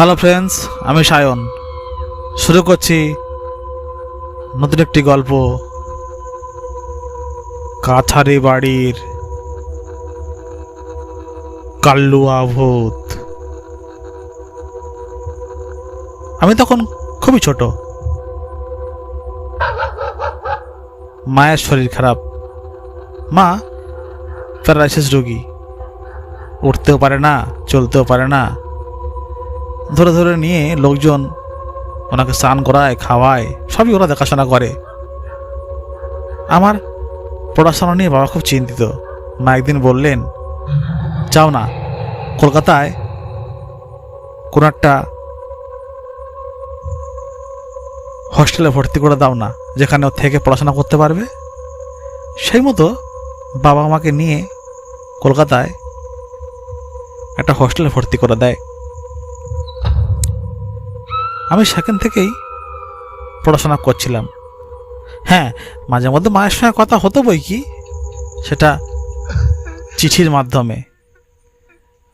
Hello friends, আমি সায়ন। শুরু করছি নতুন একটি গল্প, কাছারি বাড়ির কাল্লুয়া ভূত। আমি তখন খুবই ছোট। মায়ের শরীর খারাপ। মা প্যারালাইসিস রোগী, উঠতেও পারে না, চলতেও পারে না। ধরে ধরে নিয়ে লোকজন ওনাকে স্নান করায়, খাওয়ায়, সবই ওরা দেখাশোনা করে। আমার পড়াশোনা নিয়ে বাবা খুব চিন্তিত। মা একদিন বললেন, যাও না কলকাতায় কোনো একটা হস্টেলে ভর্তি করে দাও না, যেখানে ও থেকে পড়াশোনা করতে পারবে। সেই মতো বাবা আমাকে নিয়ে কলকাতায় একটা হস্টেলে ভর্তি করে দেয়। আমি সেখান থেকেই পড়াশোনা করছিলাম। হ্যাঁ, মাঝে মধ্যে মায়ের সঙ্গে কথা হতো বই কি, সেটা চিঠির মাধ্যমে।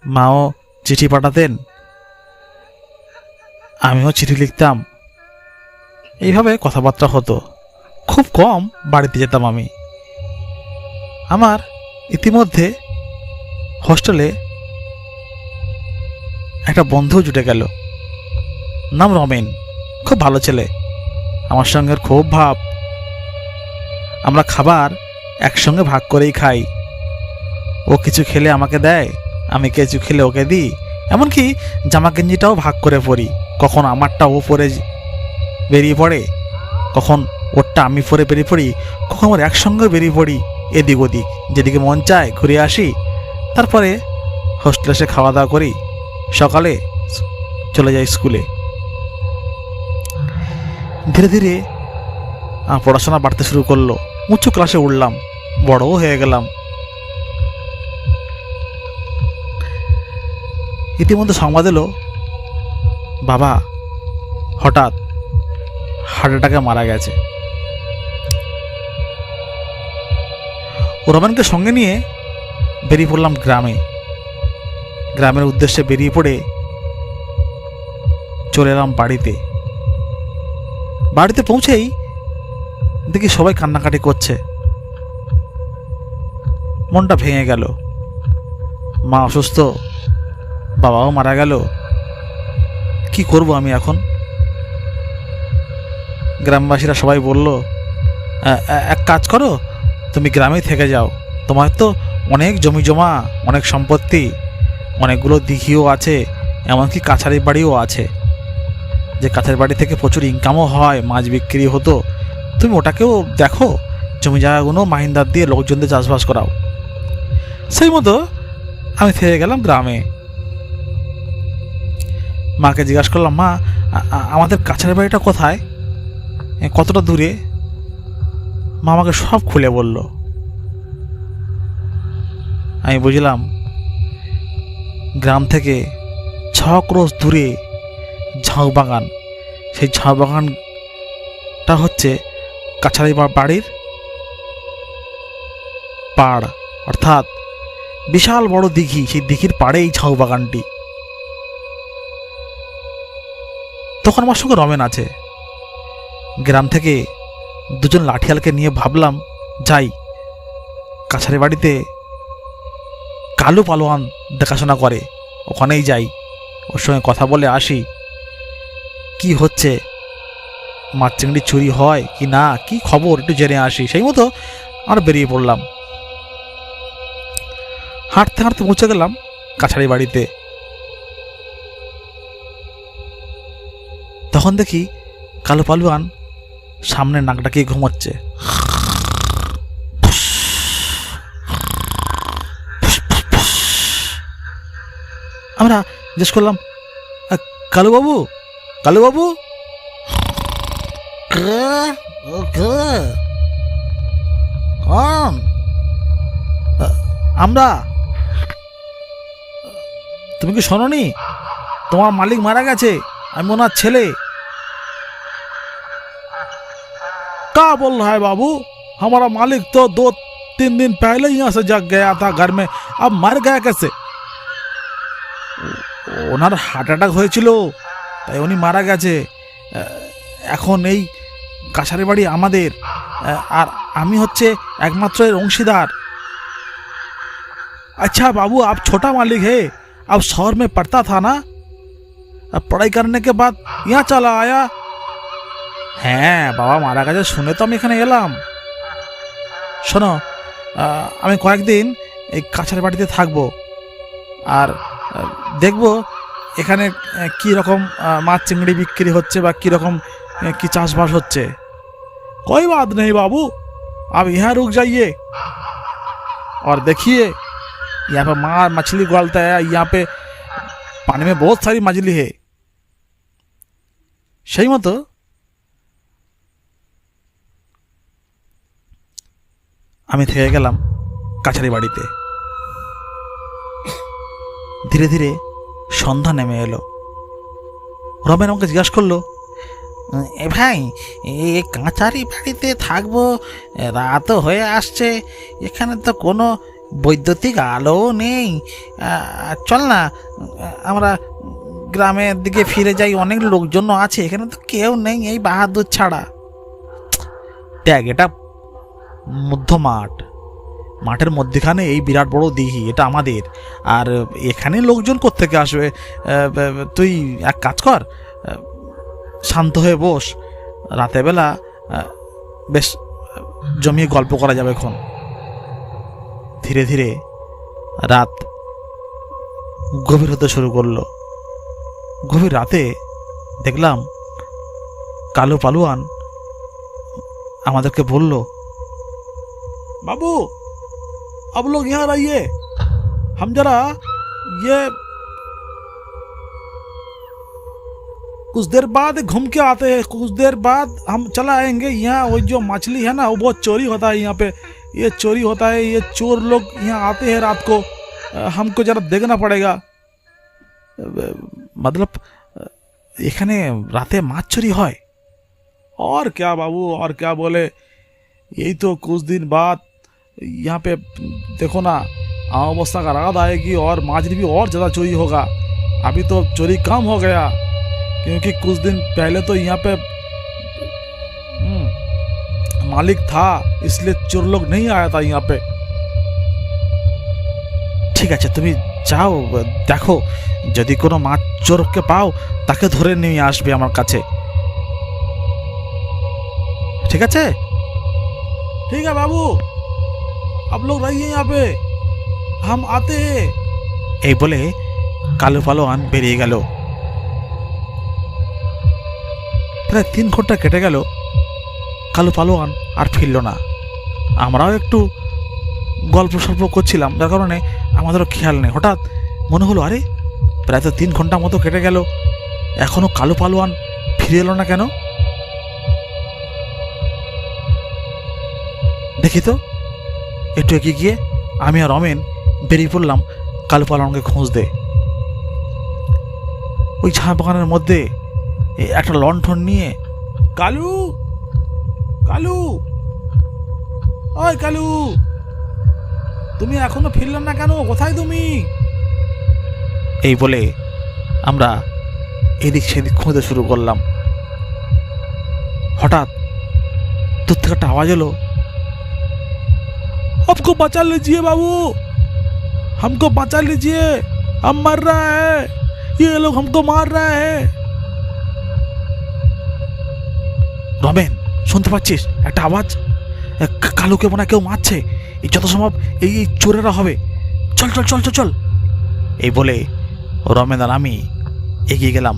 মাও চিঠি পাঠাতেন, আমিও চিঠি লিখতাম। এইভাবে কথাবার্তা হতো। খুব কম বাড়িতে যেতাম আমি। আমার ইতিমধ্যে হোস্টেলে একটা বন্ধু জুটে গেল, নাম রমেন। খুব ভালো ছেলে, আমার সঙ্গে খুব ভাব। আমরা খাবার একসঙ্গে ভাগ করেই খাই। ও কিছু খেলে আমাকে দেয়, আমি কিছু খেলে ওকে দিই। এমনকি জামা গেঞ্জিটাও ভাগ করে পরি। কখন আমারটা ও পরে বেরিয়ে পড়ে, কখন ওরটা আমি পরে বেরিয়ে পড়ি, কখন আমরা একসঙ্গে বেরিয়ে পড়ি এদিক ওদিক, যেদিকে মন চায় ঘুরে আসি। তারপরে হোস্টেলে এসে খাওয়া দাওয়া করি, সকালে চলে যাই স্কুলে। ধীরে ধীরে পড়াশোনা বাড়তে শুরু করলো। উঁচু ক্লাসে উঠলাম, বড়ও হয়ে গেলাম। ইতিমধ্যে সংবাদ এলো, বাবা হঠাৎ হার্ট অ্যাটাকে মারা গেছে। রমেনকে সঙ্গে নিয়ে বেরিয়ে পড়লাম গ্রামে। গ্রামের উদ্দেশ্যে বেরিয়ে পড়ে চলে এলাম বাড়িতে। বাড়িতে পৌঁছেই দেখি সবাই কান্নাকাটি করছে। মনটা ভেঙে গেল। মা অসুস্থ, বাবাও মারা গেল। কি করব আমি এখন? গ্রামবাসীরা সবাই বলল, এক কাজ করো, তুমি গ্রামেই থেকে যাও। তোমার তো অনেক জমি জমা, অনেক সম্পত্তি, অনেকগুলো দিঘিও আছে, এমনকি কাছারি বাড়িও আছে, যে কাছারি বাড়ি থেকে প্রচুর ইনকামও হয়, মাছ বিক্রি হতো। তুমি ওটাকেও দেখো, জমি জায়গাগুলো মাহিন্দার দিয়ে লোকজনদের চাষবাস করাও। সেই মতো আমি থেকে গেলাম গ্রামে। মাকে জিজ্ঞাসা করলাম, মা আমাদের কাছারি বাড়িটা কোথায়, কতটা দূরে? মা আমাকে সব খুলে বলল। আমি বুঝলাম গ্রাম থেকে 6 ক্রোশ দূরে ঝাউ বাগান। সেই ঝাউ বাগানটা হচ্ছে কাছারি বাড়ির পাড়, অর্থাৎ বিশাল বড় দিঘি। সেই দিঘির পাড়ে এই ঝাউ বাগানটি। তখন আমার সঙ্গে রমেন আছে। গ্রাম থেকে দুজন লাঠিয়ালকে নিয়ে ভাবলাম যাই, কাছারি বাড়িতে কালু পালোয়ান দেখাশোনা করে, ওখানেই যাই, ওর সঙ্গে কথা বলে আসি, কি হচ্ছে, মাছ চিংড়ি চুরি হয় কি না, কি খবর একটু জেনে আসি। সেই মতো আমরা বেরিয়ে পড়লাম। হাঁটতে হাঁটতে পৌঁছে গেলাম কাছারি বাড়িতে। তখন দেখি কালু পালোয়ান সামনে নাক ডাকিয়ে ঘুমোচ্ছে। আমরা জিজ্ঞেস করলাম, কালুবাবু, কালুবাবু? আমরা। তুমি কি শোনোনি, তোমার মালিক মারা গেছে, আমি ওনার ছেলে। क्या बोल रहा है बाबू? हमारा मालिक तो 2-3 दिन पहले यहाँ से जग गया था घर में, अब मर गया कैसे? ওনার হার্ট অ্যাটাক হয়েছিল, তাই উনি মারা গেছে। এখন এই কাছারি বাড়ি আমাদের, আর আমি হচ্ছে একমাত্র এর অংশীদার। अच्छा बाबू, आप छोटा मालिक है, आप शहर में पढ़ता था ना, अब पढ़ाई करने के बाद यहाँ चला आया। হ্যাঁ, বাবা মারা গেছে শুনে তো আমি এখানে এলাম। শোনো, আমি কয়েকদিন এই কাছারি বাড়িতে থাকবো, আর দেখবো এখানে কি রকম মাছ চিংড়ি বিক্রি হচ্ছে বা কি রকম কি চাষবাস হচ্ছে। कोई बात नहीं बाबू, आप यहाँ रुक जाइए और देखिए, यहाँ पे मछली उगलता है, यहाँ पे पानी में बहुत सारी मछली है। সেই মতো আমি থেকে গেলাম কাছারি বাড়িতে। ধীরে ধীরে সন্ধ্যা নেমে এলো। রমেন আমাকে জিজ্ঞাসা করলো, এ ভাই, এই কাছারি বাড়িতে থাকবো, রাতও হয়ে আসছে, এখানে তো কোনো বৈদ্যুতিক আলোও নেই, চল না আমরা গ্রামের দিকে ফিরে যাই, অনেক লোকজন আছে, এখানে তো কেউ নেই এই বাহাদুর ছাড়া। দেখ, এটা মধ্য মাঠ, মাঠের মধ্যেখানে এই বিরাট বড় দিঘি, এটা আমাদের, আর এখানে লোকজন কোত্থেকে আসবে? তুই এক কাজ কর, শান্ত হয়ে বস, রাতের বেলা বেশ জমিয়ে গল্প করা যাবে এখন। ধীরে ধীরে রাত গভীর হতে শুরু করলো। গভীর রাতে দেখলাম কালো পালোয়ান আমাদেরকে বলল, बाबू अब लोग यहाँ रहिए, हम जरा ये कुछ देर बाद घूम के आते हैं, कुछ देर बाद हम चला आएंगे। यहाँ वो जो मछली है ना, वो बहुत चोरी होता है यहाँ पे, ये चोरी होता है, ये चोर लोग यहाँ आते हैं रात को, हमको जरा देखना पड़ेगा। मतलब এখানে রাতে মাছ চুরি হয়? और क्या बाबू, और क्या बोले, यही तो कुछ दिन बाद यहाँ पे देखो ना, अमावस्या का रात आएगी और माछली भी और ज़्यादा चोरी होगा। अभी तो चोरी कम हो गया, क्योंकि कुछ दिन पहले तो यहाँ पे मालिक था, इसलिए चोर लोग नहीं आया था यहाँ पे। ঠিক আছে, তুমি যাও, দেখো যদি কোনো মাছ চোরকে পাও তাকে ধরে নিয়ে আসবে আমার কাছে, ঠিক আছে? ठीक है बाबू, आप लोग रहिए यहाँ पे, हम आते हैं। এই বলে কালো পালোয়ান বেরিয়ে গেল। প্রায় 3 ঘন্টা কেটে গেল, কালো পালোয়ান আর ফিরল না। আমরাও একটু গল্প সল্প করছিলাম, যার কারণে আমাদেরও খেয়াল নেই। হঠাৎ মনে হলো, আরে প্রায় তো 3 ঘন্টা মতো কেটে গেল, এখনো কালো পালোয়ান ফিরে এলো না কেন? দেখি তো। একটু এগিয়ে গিয়ে আমি আর রমেন বেরিয়ে পড়লাম কালো পালোয়ানকে খুঁজতে। ওই ঝাঁ বাগানের মধ্যে একটা লণ্ঠন নিয়ে, কালু, কালু, ওই কালু, তুমি এখনো ফিরলে না কেন? কোথায় তুমি? এই বলে আমরা এদিক সেদিক খুঁজতে শুরু করলাম। হঠাৎ দূর থেকে একটা আওয়াজ এলো, हमको बचा लीजिए बाबू, हमको बचा लीजिए, हम मर रहा है, ये लोग हमको मार रहा है। রমেন, শুনতে পাচ্ছিস একটা আওয়াজ? কালুকে মনে হয় কেউ মারছে, এই যত সম্ভব এই চোরেরা হবে, চল চল চল চল চল। এই বলে রমেন আর আমি এগিয়ে গেলাম।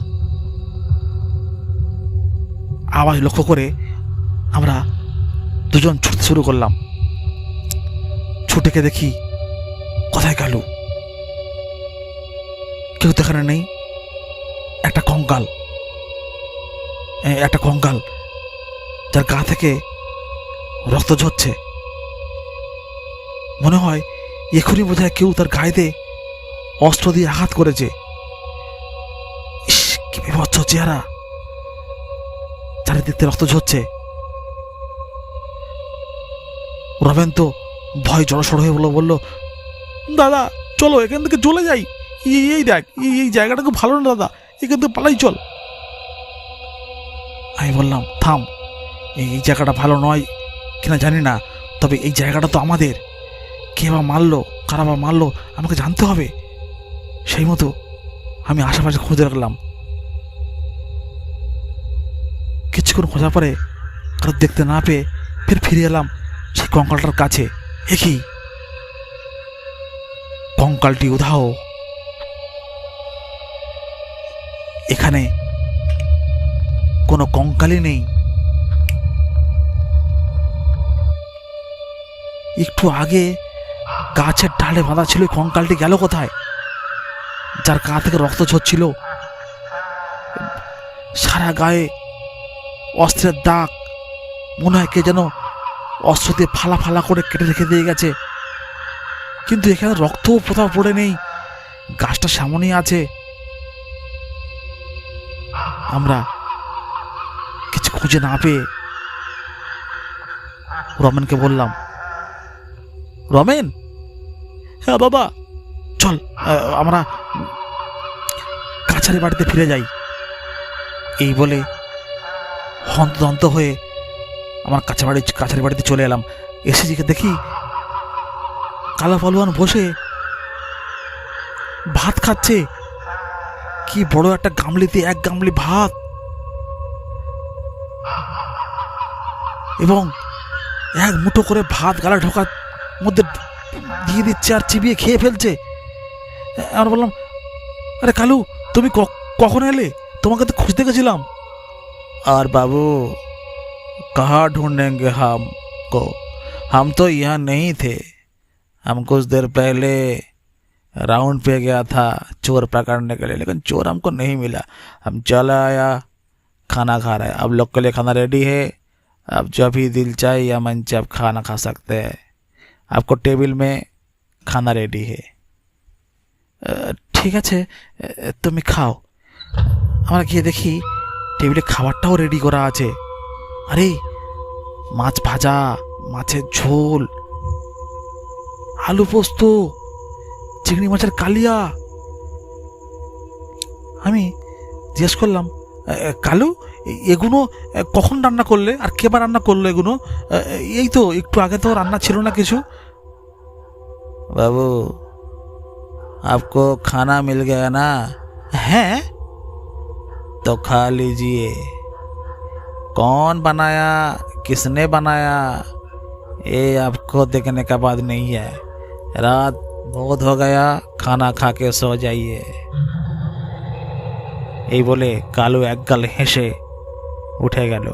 আওয়াজ লক্ষ্য করে আমরা দুজন ছুটতে শুরু করলাম। ছুটেকে দেখি, কোথায় কালু? কেউ তো এখানে নেই। একটা কঙ্কাল, যার গা থেকে রক্ত ঝরছে। মনে হয় এখনই বোধহয় কেউ তার গায়েতে অস্ত্র দিয়ে আঘাত করেছে। কি বিভৎস চেহারা, চারিদিক থেকে রক্ত ঝরছে। রমেন তো ভয় জড়সড় হয়ে বলল, দাদা চলো এখান থেকে চলে যাই, এই দেখ, এই জায়গাটা খুব ভালো না দাদা, এখান থেকে পালাই চল। আমি বললাম, থাম, এই জায়গাটা ভালো নয় কিনা জানি না, তবে এই জায়গাটা তো আমাদের। কে বা মারলো, কারা বা মারলো, আমাকে জানতে হবে। সেই মতো আমি আশেপাশে খুঁজে রাখলাম। কিছুক্ষণ খোঁজার পরে কারো দেখতে না পেয়ে ফের ফিরে এলাম সেই কঙ্কালটার কাছে। একই কঙ্কালটি উধাও। এখানে কোনো কঙ্কালই নেই। একটু আগে গাছের ডালে বাঁধা ছিল, কঙ্কালটি গেল কোথায়? যার গা থেকে রক্ত ঝরছিল, সারা গায়ে অস্ত্রের দাগ, মনে হয় কে যেন অস্ত্র দিয়ে ফালা ফালা করে কেটে রেখে দিয়ে গেছে। কিন্তু এখানে রক্তও কোথাও পড়ে নেই, গাছটা সামনেই আছে। আমরা কিছু খুঁজে না পেয়ে রমেনকে বললাম, রমেন, হ্যাঁ বাবা, চল আমরা কাছারি বাড়িতে ফিরে যাই। এই বলে হন্তদন্ত হয়ে আমার কাছারি বাড়িতে চলে এলাম। এসে দেখি কালো পালোয়ান বসে ভাত খাচ্ছে। কি বড় একটা গামলিতে এক গামলি ভাত, এবং এক মুঠো করে ভাত গালা ঢোকার মধ্যে দিয়ে দিচ্ছে আর চিবিয়ে খেয়ে ফেলছে। আমরা বললাম, আরে কালু, তুমি কখন এলে? তোমাকে তো খুঁজতে গেছিলাম। और बाबू, कहाँ ढूंढेंगे हमको, हम तो यहाँ नहीं थे। हम कुछ देर पहले राउंड पे गया था चोर पकड़ने के लिए, लेकिन चोर हमको नहीं मिला। हम चला आया, खाना खा रहे हैं। अब लोग के लिए खाना रेडी है, अब जब भी दिल चाहे या मन चाहे आप खाना खा सकते हैं। आपको टेबल में खाना रेडी है। ঠিক আছে, তুমি খাও। আমরা গিয়ে দেখি টেবিলে খাবারটাও রেডি করা আছে। আরে মাছ ভাজা, মাছের ঝোল, আলু পোস্ত, চিংড়ি মাছের কালিয়া। আমি জিজ্ঞেস করলাম, কালু, এগুলো কখন রান্না করলে, আর কে বা রান্না করলো এগুলো? এই তো একটু আগে তো রান্না ছিল না কিছু। বাবু, आपको खाना मिल गया ना? है तो खा लीजिए। कौन बनाया, किसने बनाया, ये आपको देखने का बात नहीं है। रात बहुत हो गया, खाना खा के सो जाइए। এই বলে কালু একগাল হেসে উঠে গেল।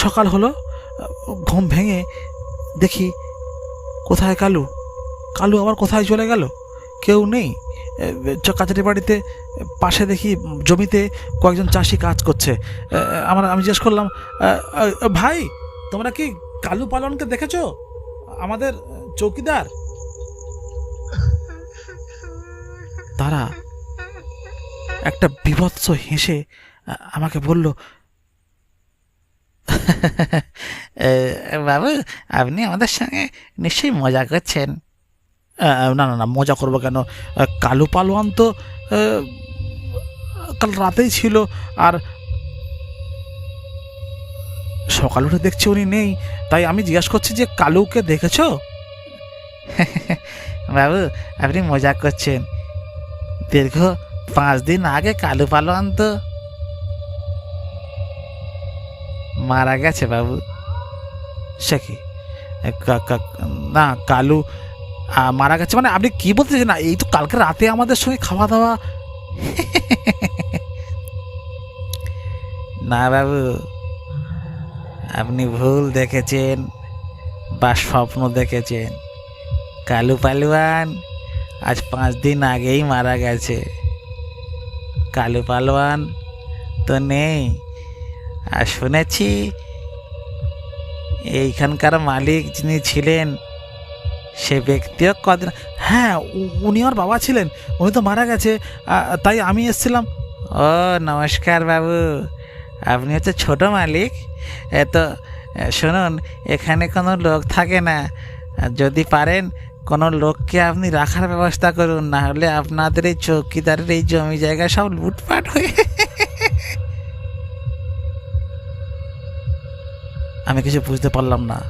সকাল হলো, ঘুম ভেঙে দেখি কোথায় কালু। কালু আবার কোথায় চলে গেল? কেউ নেই। কাছারি বাড়িতে পাশে দেখি জমিতে কয়েকজন চাষি কাজ করছে। আমি জিজ্ঞেস করলাম, ভাই, তোমরা কি কালু পালনকে দেখেছো, আমাদের চৌকিদার? তারা একটা বিভৎস হেসে আমাকে বলল, বাবু, আপনি আমাদের সঙ্গে নিশ্চয়ই মজা করছেন। না না না, মজা করবো কেন? কালু পালোয়ান তো কাল রাতেই ছিল, আর সকাল উঠে দেখছি উনি নেই, তাই আমি জিজ্ঞাসা করছি যে কালুকে দেখেছ? বাবু, আপনি মজা করছেন। দীর্ঘ 5 দিন আগে কালু পালোয়ান তো মারা গেছে বাবু। সে কি? না, কালু মারা গেছে মানে আপনি কি বলতেছেন? না, এই তো কালকে রাতে আমাদের সঙ্গে খাওয়া দাওয়া। না বাবু, আপনি ভুল দেখেছেন বা স্বপ্ন দেখেছেন। কালু পালোয়ান আজ 5 দিন আগেই মারা গেছে। কালু পালোয়ান তো নেই। আর শুনেছি এইখানকার মালিক যিনি ছিলেন সে ব্যক্তিও কদিন, হ্যাঁ, উনি আমার বাবা ছিলেন, উনি তো মারা গেছে, তাই আমি এসেছিলাম। ও নমস্কার বাবু, আপনি হচ্ছে ছোট মালিক। তো শুনুন, এখানে কোনো লোক থাকে না, যদি পারেন কোনো লোককে আপনি রাখার ব্যবস্থা করুন, না হলে আপনাদের এই চৌকিদারের এই জমি জায়গা সব লুটপাট হয়ে। আমি কিছু বুঝতে পারলাম না।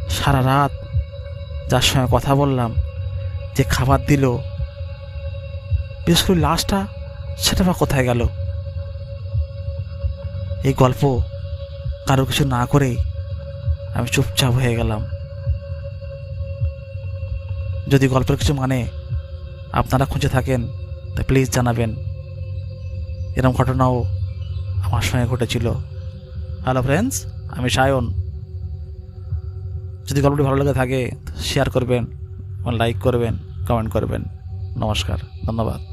সারা রাত যার সঙ্গে কথা বললাম, যে খাবার দিল, বিশেষ করে লাশটা, সেটা বা কোথায় গেল? এই গল্প কারো কিছু না করেই আমি চুপচাপ হয়ে গেলাম। যদি গল্পের কিছু মানে আপনারা খুঁজে থাকেন তা প্লিজ জানাবেন। এরকম ঘটনাও আমার সঙ্গে ঘটেছিল। হ্যালো ফ্রেন্ডস, আমি সায়ন। যদি গল্পটি ভালো লেগে থাকে শেয়ার করবেন, লাইক করবেন, কমেন্ট করবেন। নমস্কার, ধন্যবাদ।